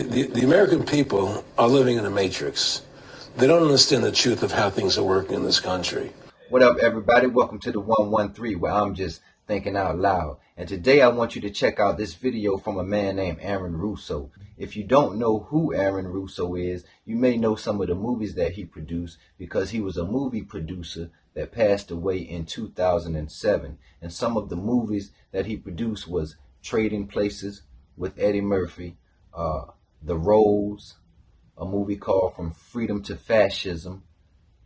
The American people are living in a matrix. They don't understand the truth of how things are working in this country. What up, everybody? Welcome to the 113, where I'm just thinking out loud. And today I want you to check out this video from a man named Aaron Russo. If you don't know who Aaron Russo is, you may know some of the movies that he produced, because he was a movie producer that passed away in 2007. And some of the movies that he produced was Trading Places with Eddie Murphy, The Rose, a movie called From Freedom to Fascism,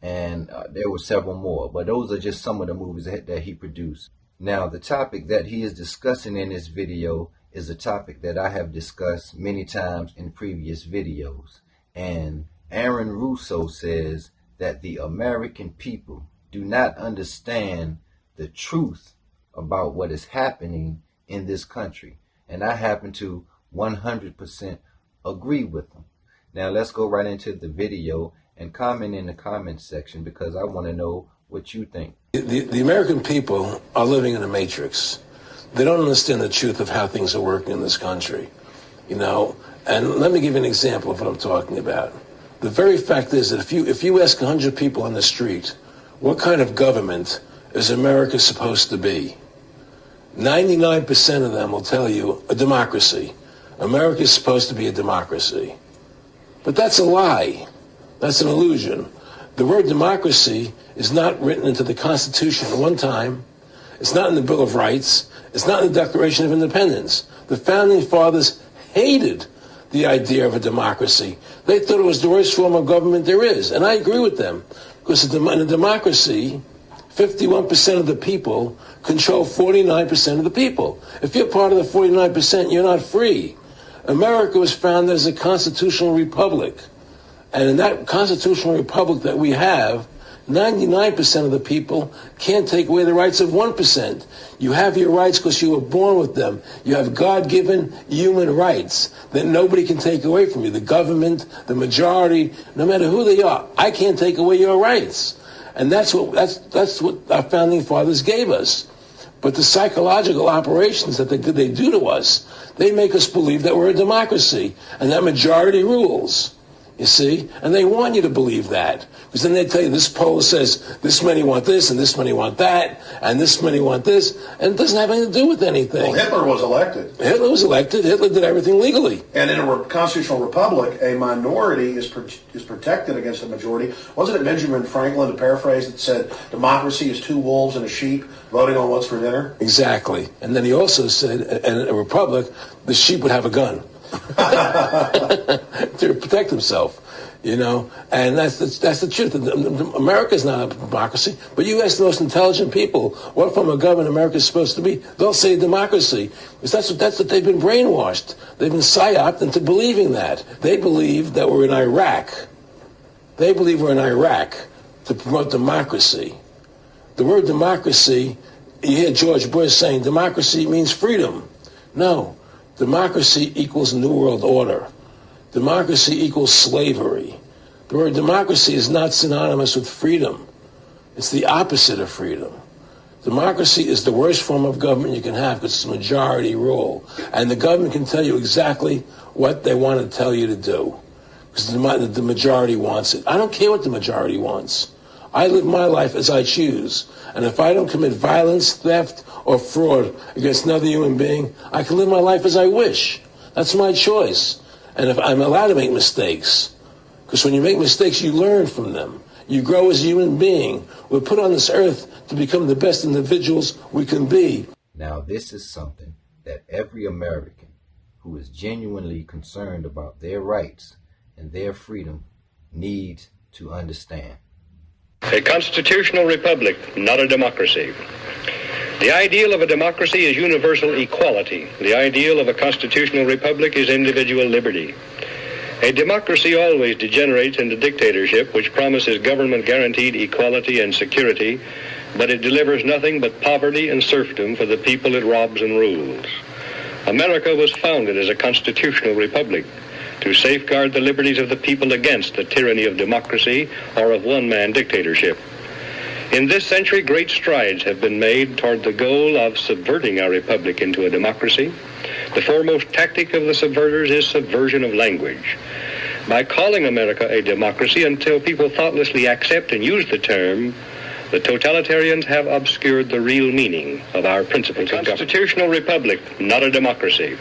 and there were several more, but those are just some of the movies that he produced. Now, the topic that he is discussing in this video is a topic that I have discussed many times in previous videos. And Aaron Russo says that the American people do not understand the truth about what is happening in this country. And I happen to 100% agree with him. Now, let's go right into the video and comment in the comment section, because I want to know what you think. The American people are living in a matrix. They don't understand the truth of how things are working in this country, you know. And let me give you an example of what I'm talking about. The very fact is that if you ask 100 people on the street, what kind of government is America supposed to be? 99% of them will tell you a democracy. America is supposed to be a democracy. But that's a lie. That's an illusion. The word democracy is not written into the Constitution at one time. It's not in the Bill of Rights. It's not in the Declaration of Independence. The Founding Fathers hated the idea of a democracy. They thought it was the worst form of government there is. And I agree with them, because in a democracy, 51% of the people control 49% of the people. If you're part of the 49%, you're not free. America was founded as a constitutional republic. And in that constitutional republic that we have, 99% of the people can't take away the rights of 1%. You have your rights because you were born with them. You have God-given human rights that nobody can take away from you. The government, the majority, no matter who they are, I can't take away your rights. And that's what our founding fathers gave us. But the psychological operations that they do to us, they make us believe that we're a democracy and that majority rules. You see? And they want you to believe that. Because then they tell you this poll says this many want this and this many want that and this many want this. And it doesn't have anything to do with anything. Well, Hitler was elected. Hitler was elected. Hitler did everything legally. And in a constitutional republic, a minority is protected against a majority. Wasn't it Benjamin Franklin, to paraphrase, that said democracy is two wolves and a sheep voting on what's for dinner? Exactly. And then he also said in a republic, the sheep would have a gun. To protect himself, you know, and that's the truth. America's not a democracy, but you ask the most intelligent people what form of government America is supposed to be, they'll say democracy, because that's what they've been brainwashed. They've been psyoped into believing that. They believe that we're in Iraq. They believe we're in Iraq to promote democracy. The word democracy, you hear George Bush saying democracy means freedom. No. Democracy equals New World Order. Democracy equals slavery. The word democracy is not synonymous with freedom. It's the opposite of freedom. Democracy is the worst form of government you can have, because it's majority rule. And the government can tell you exactly what they want to tell you to do, because the majority wants it. I don't care what the majority wants. I live my life as I choose. And if I don't commit violence, theft, or fraud against another human being, I can live my life as I wish. That's my choice. And if I'm allowed to make mistakes, because when you make mistakes, you learn from them. You grow as a human being. We're put on this earth to become the best individuals we can be. Now, this is something that every American who is genuinely concerned about their rights and their freedom needs to understand. A constitutional republic, not a democracy. The ideal of a democracy is universal equality. The ideal of a constitutional republic is individual liberty. A democracy always degenerates into dictatorship, which promises government-guaranteed equality and security, but it delivers nothing but poverty and serfdom for the people it robs and rules. America was founded as a constitutional republic to safeguard the liberties of the people against the tyranny of democracy or of one-man dictatorship. In this century, great strides have been made toward the goal of subverting our republic into a democracy, The foremost tactic of the subverters is subversion of language. By calling America a democracy until people thoughtlessly accept and use the term, the totalitarians have obscured the real meaning of our principles of government. A constitutional republic, not a democracy.